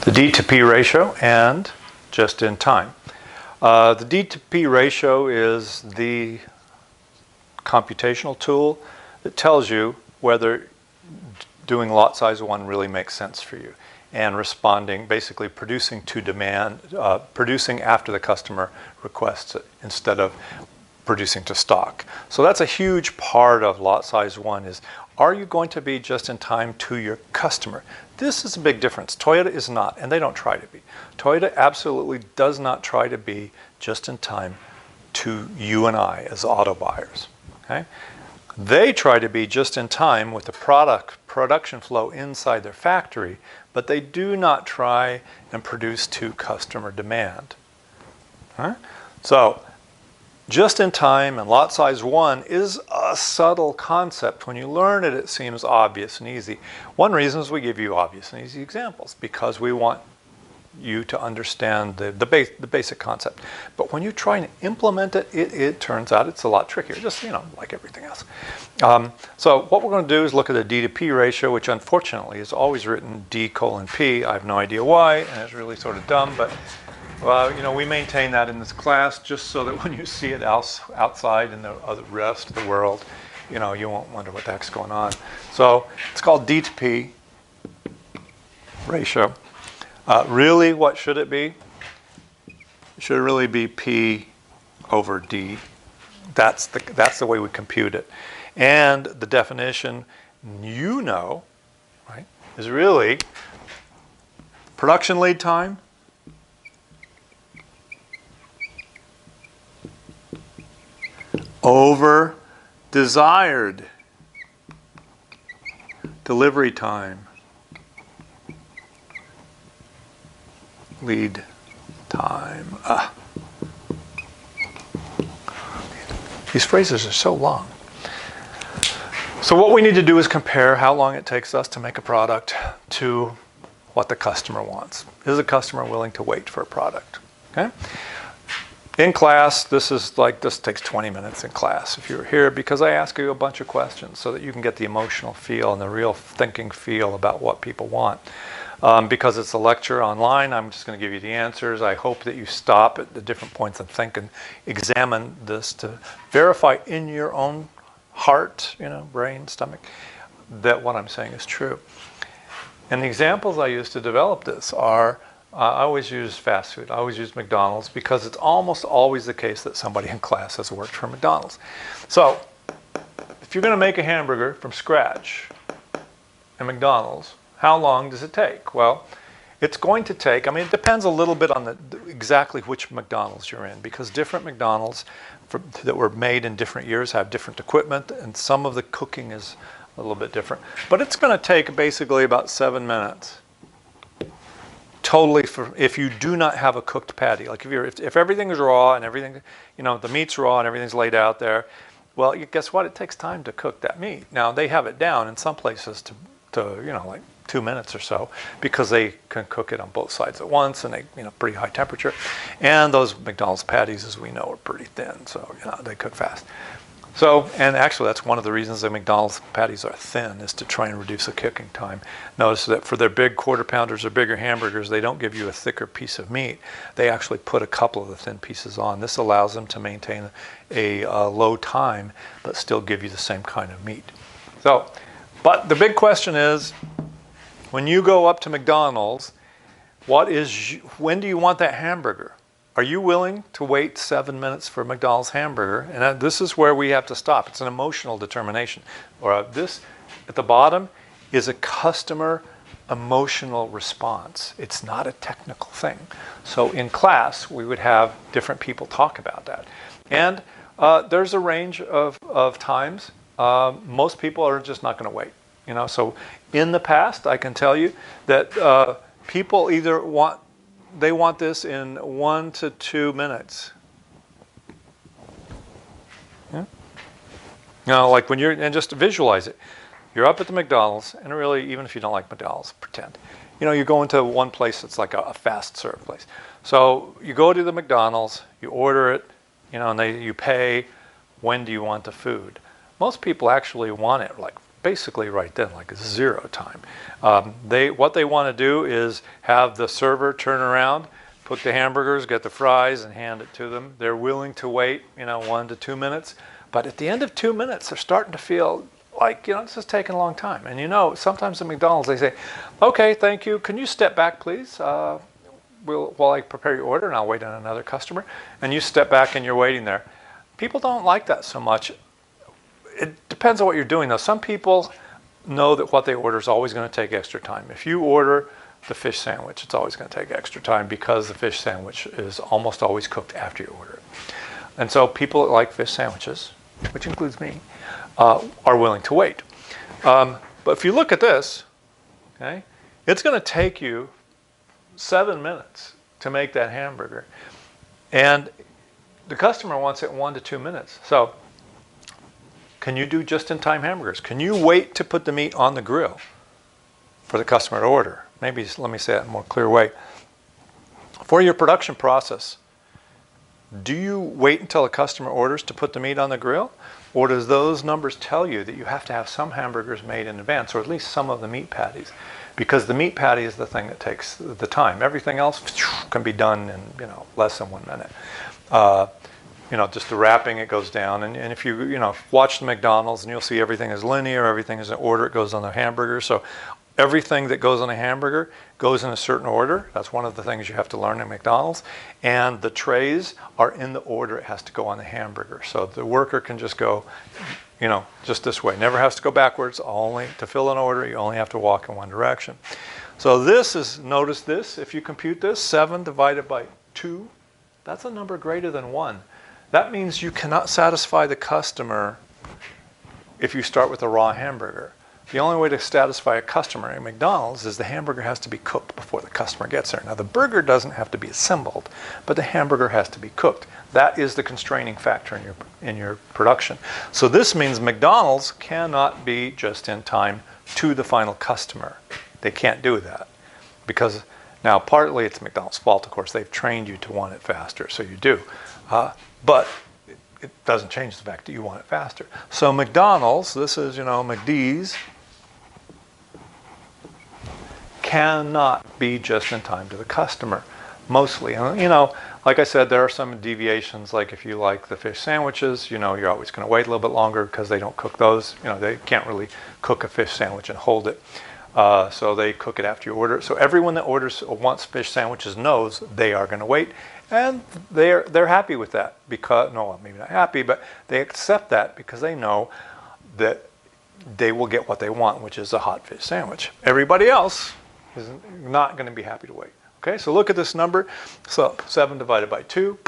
the D to P ratio and just in time. The D to P ratio is the computational tool that tells you whether doing lot size 1 really makes sense for you and responding, basically producing to demand, producing after the customer requests it instead of producing to stock. So that's a huge part of lot size 1 is, are you going to be just in time to your customer? This is a big difference. Toyota is not, and they don't try to be. Toyota absolutely does not try to be just in time to you and I as auto buyers. Okay? They try to be just in time with the production flow inside their factory, but they do not try and produce to customer demand. Right? So just in time and lot size 1 is a subtle concept. When you learn it, it seems obvious and easy. One reason is we give you obvious and easy examples because we want you to understand the basic concept. But when you try and implement it, it turns out it's a lot trickier, just, like everything else. So what we're going to do is look at the D to P ratio, which unfortunately is always written D:P. I have no idea why, and it's really sort of dumb, but we maintain that in this class just so that when you see it outside in the rest of the world, you won't wonder what the heck's going on. So it's called D to P ratio. Really, what should it be? It should really be P over D. That's the way we compute it. And the definition, right, is really production lead time over desired delivery time. Lead time. These phrases are so long. So what we need to do is compare how long it takes us to make a product to what the customer wants. Is the customer willing to wait for a product? Okay. In class, this takes 20 minutes in class if you're here, because I ask you a bunch of questions so that you can get the emotional feel and the real thinking feel about what people want. Because it's a lecture online, I'm just going to give you the answers. I hope that you stop at the different points and think and examine this to verify in your own heart, brain, stomach, that what I'm saying is true. And the examples I use to develop this are, I always use fast food. I always use McDonald's because it's almost always the case that somebody in class has worked for McDonald's. So if you're going to make a hamburger from scratch at McDonald's, how long does it take? Well, it's going to take, it depends a little bit on exactly which McDonald's you're in, because different McDonald's that were made in different years have different equipment, and some of the cooking is a little bit different. But it's going to take basically about 7 minutes. Totally, if you do not have a cooked patty. Like if everything is raw and everything, the meat's raw and everything's laid out there, well, guess what? It takes time to cook that meat. Now, they have it down in some places to like 2 minutes or so, because they can cook it on both sides at once, and they, pretty high temperature. And those McDonald's patties, as we know, are pretty thin, so they cook fast. So, and actually that's one of the reasons that McDonald's patties are thin, is to try and reduce the cooking time. Notice that for their big quarter pounders or bigger hamburgers, they don't give you a thicker piece of meat. They actually put a couple of the thin pieces on. This allows them to maintain a low time, but still give you the same kind of meat. So, but the big question is, when you go up to McDonald's, when do you want that hamburger? Are you willing to wait 7 minutes for a McDonald's hamburger? And this is where we have to stop. It's an emotional determination. Or this at the bottom is a customer emotional response. It's not a technical thing. So in class, we would have different people talk about that. And there's a range of times. Most people are just not going to wait. So in the past, I can tell you that people either want this in 1 to 2 minutes. Yeah? Like when and just to visualize it, you're up at the McDonald's, and really, even if you don't like McDonald's, pretend. You go into one place that's like a fast serve place. So you go to the McDonald's, you order it, and you pay. When do you want the food? Most people actually want it like basically right then, like it's 0 time. What they want to do is have the server turn around, put the hamburgers, get the fries, and hand it to them. They're willing to wait, 1 to 2 minutes. But at the end of 2 minutes, they're starting to feel like, this is taking a long time. And sometimes at McDonald's, they say, okay, thank you. Can you step back, please? While I prepare your order, and I'll wait on another customer. And you step back and you're waiting there. People don't like that so much. It depends on what you're doing, though. Some people know that what they order is always going to take extra time. If you order the fish sandwich, it's always going to take extra time because the fish sandwich is almost always cooked after you order it. And so people that like fish sandwiches, which includes me, are willing to wait. But if you look at this, okay, it's going to take you 7 minutes to make that hamburger. And the customer wants it in 1 to 2 minutes. So can you do just-in-time hamburgers? Can you wait to put the meat on the grill for the customer to order? Maybe let me say it in a more clear way. For your production process, do you wait until a customer orders to put the meat on the grill? Or does those numbers tell you that you have to have some hamburgers made in advance, or at least some of the meat patties? Because the meat patty is the thing that takes the time. Everything else can be done in less than 1 minute. Just the wrapping, it goes down. And if you watch the McDonald's, and you'll see everything is linear, everything is in order, it goes on the hamburger. So everything that goes on a hamburger goes in a certain order. That's one of the things you have to learn at McDonald's. And the trays are in the order it has to go on the hamburger. So the worker can just go, just this way. Never has to go backwards. Only to fill an order, you only have to walk in one direction. So this is, notice this, if you compute this, 7 divided by 2, that's a number greater than 1. That means you cannot satisfy the customer if you start with a raw hamburger. The only way to satisfy a customer at McDonald's is the hamburger has to be cooked before the customer gets there. Now, the burger doesn't have to be assembled, but the hamburger has to be cooked. That is the constraining factor in your production. So this means McDonald's cannot be just in time to the final customer. They can't do that because now partly it's McDonald's fault. Of course, they've trained you to want it faster, so you do. But it doesn't change the fact that you want it faster. So McDonald's, this is, McD's, cannot be just in time to the customer, mostly. Like I said, there are some deviations, like if you like the fish sandwiches, you're always going to wait a little bit longer because they don't cook those. They can't really cook a fish sandwich and hold it. So they cook it after you order it. So everyone that wants fish sandwiches knows they are going to wait. And they're happy with that because, no, maybe not happy, but they accept that because they know that they will get what they want, which is a hot fish sandwich. Everybody else is not going to be happy to wait. Okay, so look at this number. So 7 divided by 2,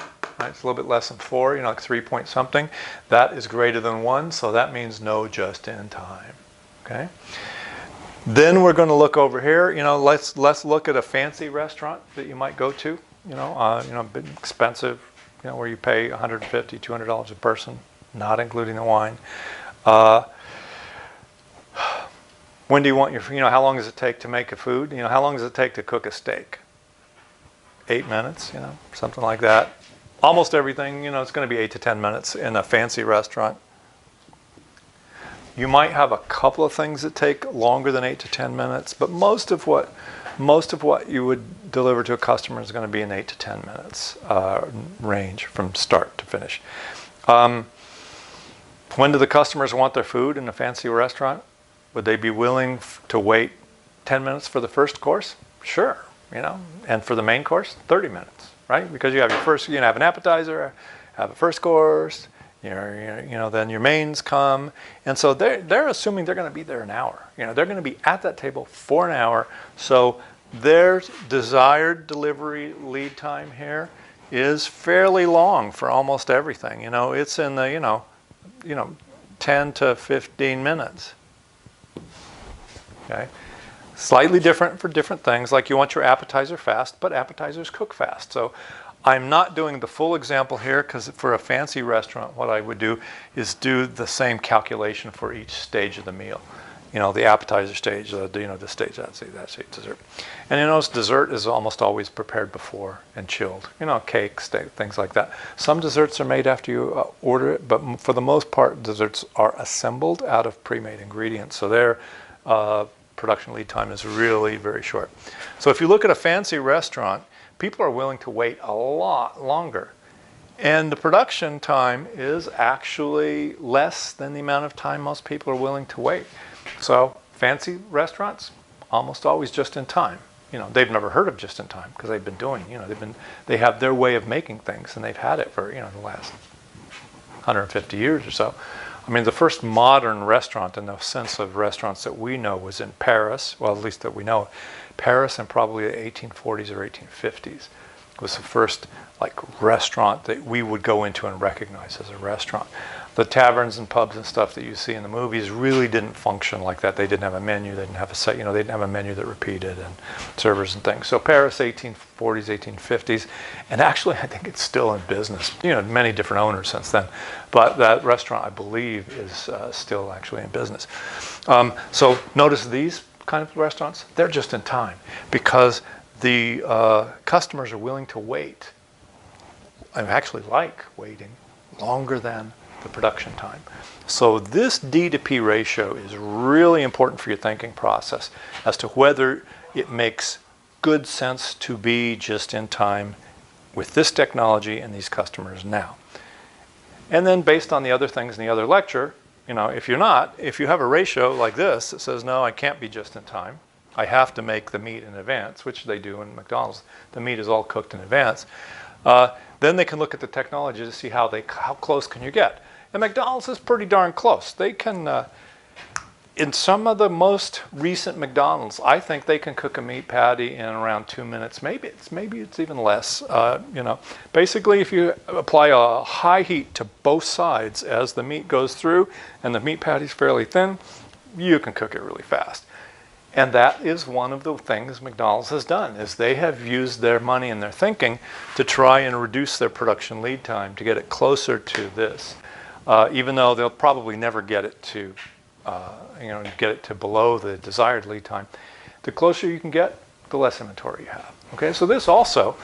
right? It's a little bit less than 4, like 3 point something. That is greater than 1, so that means no just in time. Okay. Then we're going to look over here. Let's look at a fancy restaurant that you might go to. Bit expensive, where you pay $150, $200 a person, not including the wine. When do you want your, how long does it take to make a food? How long does it take to cook a steak? 8 minutes, something like that. Almost everything, it's going to be 8 to 10 minutes in a fancy restaurant. You might have a couple of things that take longer than 8 to 10 minutes, but most of what you would deliver to a customer is going to be an 8 to 10 minutes range from start to finish. When do the customers want their food in a fancy restaurant? Would they be willing to wait 10 minutes for the first course? Sure, and for the main course, 30 minutes, right? Because you have your first, have an appetizer, have a first course, then your mains come, and so they're assuming they're going to be there an hour. They're going to be at that table for an hour. So their desired delivery lead time here is fairly long for almost everything. It's in the 10 to 15 minutes. Okay, slightly different for different things. Like you want your appetizer fast, but appetizers cook fast. So I'm not doing the full example here because for a fancy restaurant, what I would do is do the same calculation for each stage of the meal. the appetizer stage, this stage, that stage, dessert. And you notice dessert is almost always prepared before and chilled. Cakes, things like that. Some desserts are made after you order it, but for the most part, desserts are assembled out of pre-made ingredients. So their production lead time is really very short. So if you look at a fancy restaurant, people are willing to wait a lot longer. And the production time is actually less than the amount of time most people are willing to wait. So fancy restaurants, almost always just in time. They've never heard of just in time because they've been doing, they have their way of making things, and they've had it for, the last 150 years or so. I mean, the first modern restaurant in the sense of restaurants that we know was in Paris, well, at least that we know, Paris in probably the 1840s or 1850s was the first restaurant that we would go into and recognize as a restaurant. The taverns and pubs and stuff that you see in the movies really didn't function like that. They didn't have a menu. They didn't have a set. They didn't have a menu that repeated and servers and things. So Paris, 1840s, 1850s, and actually I think it's still in business. Many different owners since then, but that restaurant I believe is still actually in business. So notice these kind of restaurants. They're just in time because the customers are willing to wait. I actually like waiting longer than the production time. So this D to P ratio is really important for your thinking process as to whether it makes good sense to be just in time with this technology and these customers now. And then based on the other things in the other lecture, if you have a ratio like this that says, no, I can't be just in time, I have to make the meat in advance, which they do in McDonald's. The meat is all cooked in advance. Then they can look at the technology to see how close can you get. And McDonald's is pretty darn close. They can, in some of the most recent McDonald's, I think they can cook a meat patty in around 2 minutes. Maybe it's even less. Basically, if you apply a high heat to both sides as the meat goes through, and the meat patty's fairly thin, you can cook it really fast. And that is one of the things McDonald's has done, is they have used their money and their thinking to try and reduce their production lead time to get it closer to this. Even though they'll probably never get it to, below the desired lead time. The closer you can get, the less inventory you have. Okay, so this also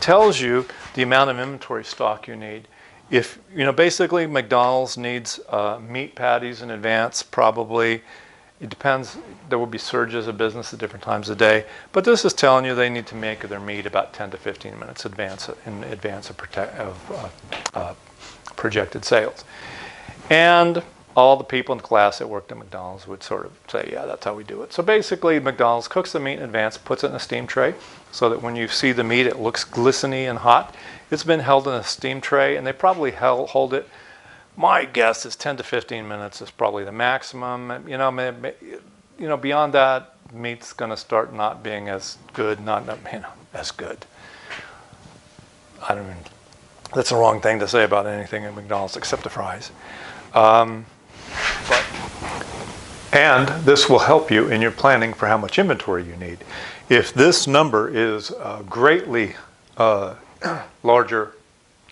tells you the amount of inventory stock you need. If, basically McDonald's needs meat patties in advance, probably. It depends. There will be surges of business at different times of day, but this is telling you they need to make their meat about 10 to 15 minutes in advance of projected sales. And all the people in the class that worked at McDonald's would sort of say, yeah, that's how we do it. So basically, McDonald's cooks the meat in advance, puts it in a steam tray, so that when you see the meat, it looks glistening and hot. It's been held in a steam tray, and they probably hold it. My guess is 10 to 15 minutes is probably the maximum. Beyond that, meat's going to start not being as good, as good. That's the wrong thing to say about anything at McDonald's except the fries. And this will help you in your planning for how much inventory you need. If this number is greatly larger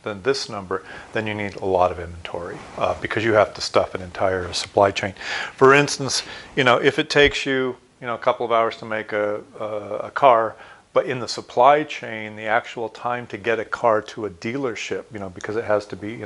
than this number, then you need a lot of inventory because you have to stuff an entire supply chain. For instance, if it takes you a couple of hours to make a car, but in the supply chain, the actual time to get a car to a dealership, because it has to be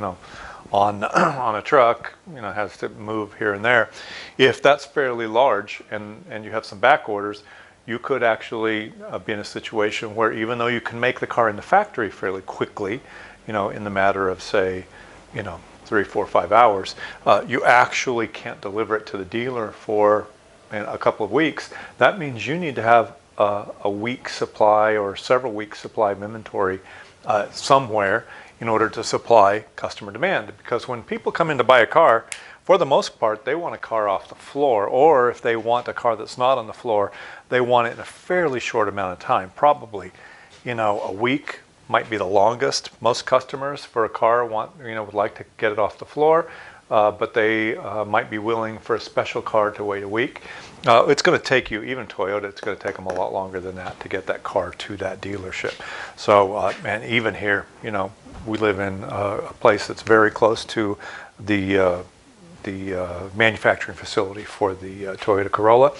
on a truck, has to move here and there. If that's fairly large and you have some back orders, you could actually be in a situation where even though you can make the car in the factory fairly quickly, in the matter of, say, 3, 4, 5 hours, you actually can't deliver it to the dealer for a couple of weeks. That means you need to have a week's supply or several weeks' supply of inventory somewhere in order to supply customer demand. Because when people come in to buy a car, for the most part, they want a car off the floor, or if they want a car that's not on the floor, they want it in a fairly short amount of time, probably, a week. Might be the longest. Most customers for a car would like to get it off the floor, but they might be willing for a special car to wait a week. It's going to take you, even Toyota, it's going to take them a lot longer than that to get that car to that dealership. So, and even here, we live in a place that's very close to the the manufacturing facility for the Toyota Corolla.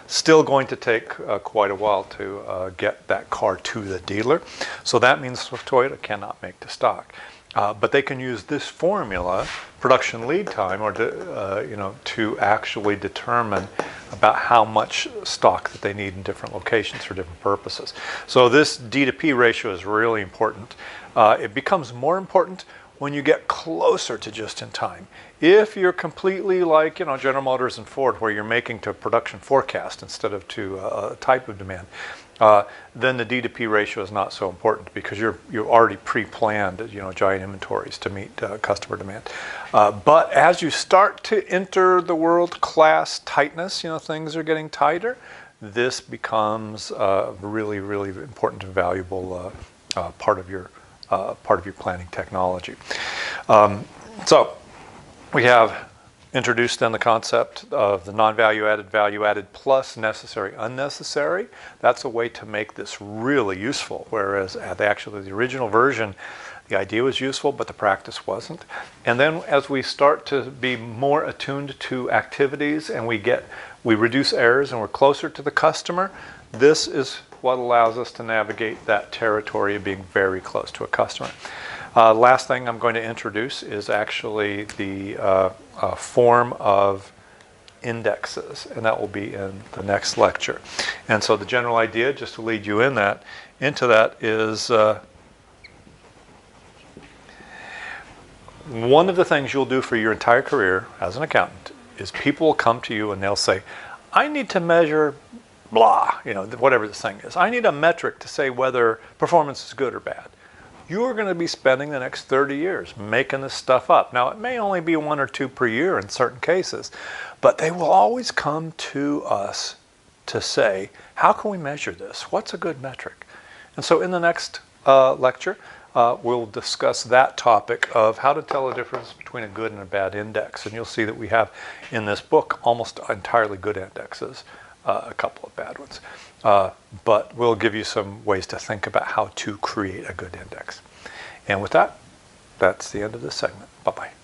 Still going to take quite a while to get that car to the dealer. So that means Toyota cannot make to stock. But they can use this formula, production lead time, or to actually determine about how much stock that they need in different locations for different purposes. So this D to P ratio is really important. It becomes more important when you get closer to just in time. If you're completely like General Motors and Ford, where you're making to production forecast instead of to a type of demand, then the D to P ratio is not so important because you're already pre-planned giant inventories to meet customer demand. But as you start to enter the world-class tightness, things are getting tighter. This becomes a really, really important and valuable part of your planning technology. So we have introduced then the concept of the non-value added, value added plus necessary, unnecessary. That's a way to make this really useful, whereas actually the original version, the idea was useful, but the practice wasn't. And then as we start to be more attuned to activities and we reduce errors and we're closer to the customer, this is what allows us to navigate that territory of being very close to a customer. Last thing I'm going to introduce is actually the form of indexes, and that will be in the next lecture. And so the general idea, just to lead you into that, is one of the things you'll do for your entire career as an accountant is people will come to you and they'll say, I need to measure blah, whatever this thing is. I need a metric to say whether performance is good or bad. You're going to be spending the next 30 years making this stuff up. Now, it may only be 1 or 2 per year in certain cases, but they will always come to us to say, how can we measure this? What's a good metric? And so in the next lecture, we'll discuss that topic of how to tell the difference between a good and a bad index. And you'll see that we have in this book almost entirely good indexes, a couple of bad ones. But we'll give you some ways to think about how to create a good index. And with that, that's the end of this segment. Bye-bye.